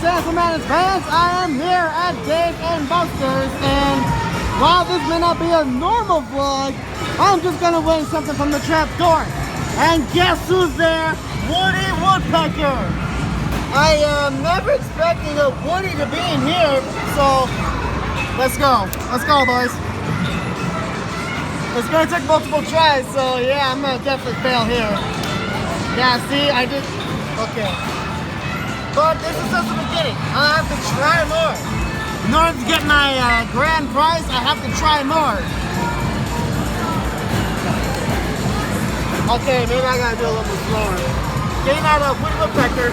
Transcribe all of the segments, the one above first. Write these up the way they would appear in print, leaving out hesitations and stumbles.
ladies, gentlemen, and fans, I am here at Dave and Buster's, and while this may not be a normal vlog, I'm just gonna win something from the trap door. And guess who's there? Woody Woodpecker. I am never expecting a Woody to be in here, so let's go. Let's go, boys. It's gonna take multiple tries, so yeah, I'm gonna definitely fail here. Yeah, see, I did. Okay. But this is just the beginning. I have to try more. In order to get my grand prize, I have to try more. Okay, maybe I gotta do a little bit slower. Getting out of Woody Woodpecker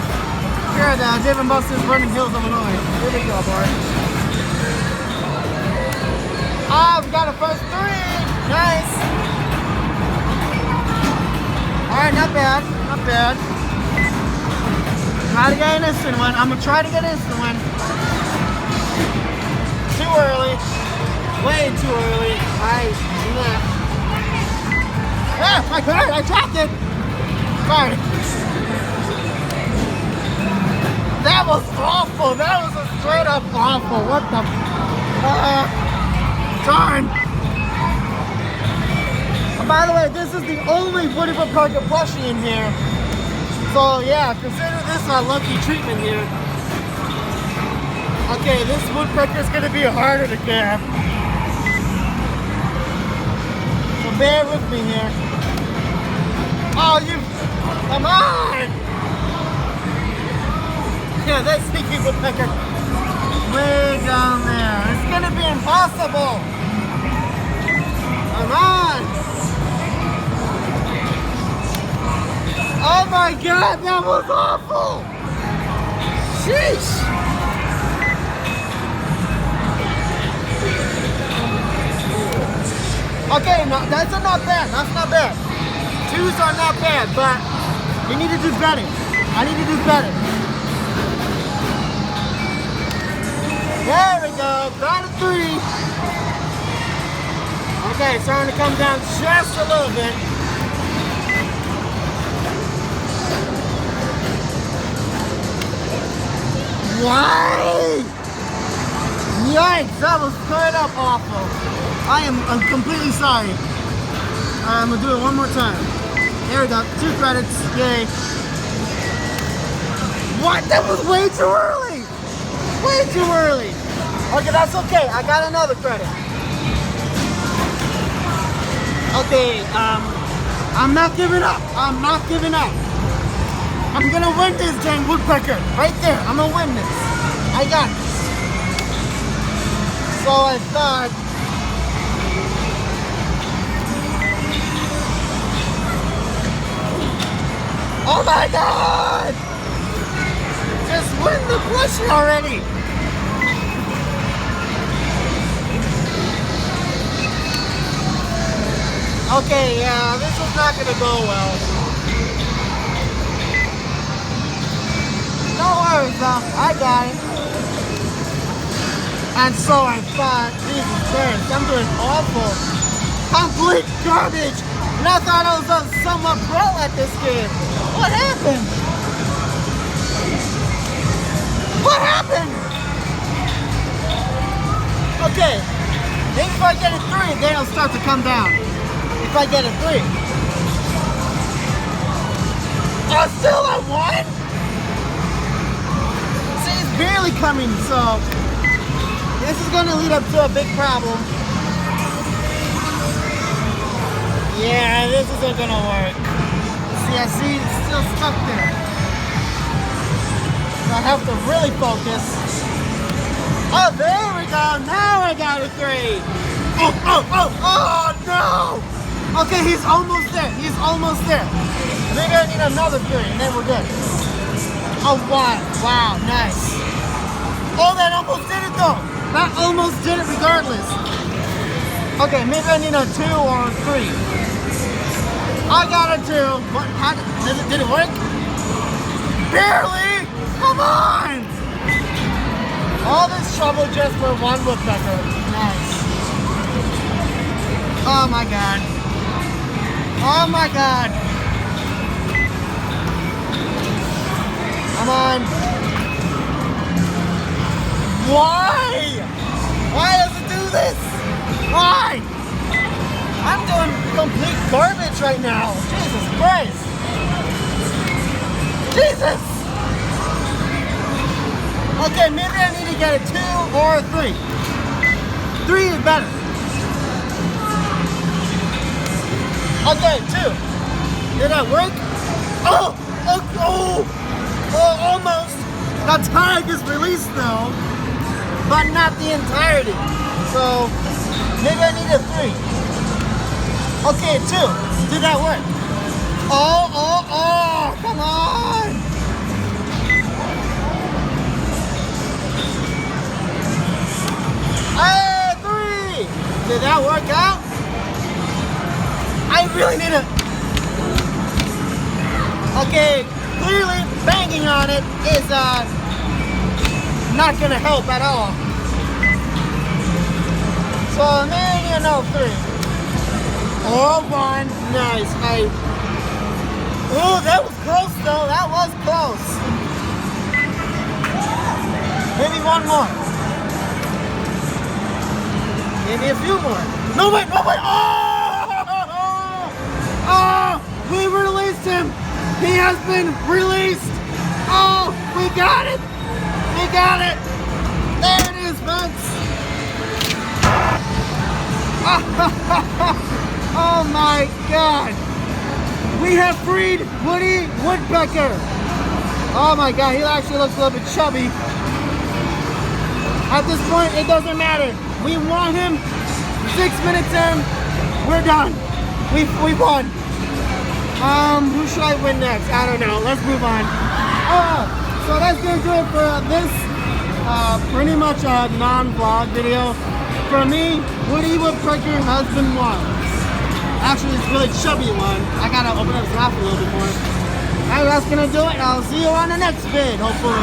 here at Dave & Buster's, Vernon Hills, Illinois. Here we go, boys. Ah, we got a first three. Nice. Alright, not bad. Not bad. Try to get an instant one. I'm gonna try to get an instant one. Too early. Way too early. Yeah, I got it. I dropped it. Sorry. That was awful. That was a straight up awful. What the? Darn. By the way, this is the only Woody Woodpecker plushie in here. So yeah, consider this a lucky treatment here. Okay, this woodpecker is gonna be harder to grab. So bear with me here. Oh, you, come on! Yeah, that's sneaky woodpecker. Way down there. It's gonna be impossible. Come on! Oh my God, that was awful! Sheesh! Okay, no, that's not bad. That's not bad. Twos are not bad, but you need to do better. I need to do better. There we go. Down to three. Okay, starting to come down just a little bit. Why? Yikes, that was straight up awful. I'm completely sorry. I'm gonna do it one more time. There we go, 2 credits, yay. What? That was way too early. Way too early. Okay, that's okay, I got another credit. Okay, I'm not giving up. I'm not giving up. I'm gonna win this dang woodpecker. Right there. I'm gonna win this. I got this. So I thought. Oh my God! Just win the plushie already. Okay, yeah, this is not gonna go well. No worries though, I got it. And so I thought, Jesus Christ, I'm doing awful. Complete garbage. And I thought I was somewhat pro at this game. What happened? What happened? Okay, maybe if I get a 3, then it'll start to come down. If I get a 3. Oh, still at 1? Barely coming, so this is going to lead up to a big problem. Yeah, this isn't going to work. See, I see it's still stuck there. So I have to really focus. Oh, there we go. Now I got a 3. Oh, no. Okay, he's almost there. He's almost there. Maybe I need another 3, and then we're good. Oh, wow. Wow, nice. Oh, that almost did it though. That almost did it regardless. Okay, maybe I need a 2 or a 3. I got a 2. What? How did it work? Barely. Come on. All this trouble just for one woodpecker. Nice. Oh my God. Oh my God. Come on. Why? Why does it do this? Why? I'm doing complete garbage right now. Jesus Christ. Jesus. Okay, maybe I need to get a 2 or a 3. 3 is better. Okay, 2. Did that work? Oh, almost. The tag is released though, but not the entirety. So maybe I need a 3. Okay, 2. Did that work? Oh, come on. Hey, 3. Did that work out? I really need a... Okay, clearly banging on it is not gonna help at all. So maybe a no 3. Oh, 1. Nice. Oh, that was close though. That was close. Maybe 1 more. Maybe a few more. No, wait. Oh, we released him. He has been released. Oh, we got it. We got it. There it is, folks. Oh my God. We have freed Woodpecker. Oh my God, he actually looks a little bit chubby. At this point, it doesn't matter. We want him. 6 minutes in, we're done. We won. Who should I win next? I don't know. Let's move on. So that's gonna do it for this pretty much a non-vlog video. For me, Woody Woodpecker has been won. Actually, it's a really chubby one. I gotta open up his mouth a little bit more. Alright, that's gonna do it. I'll see you on the next vid, hopefully.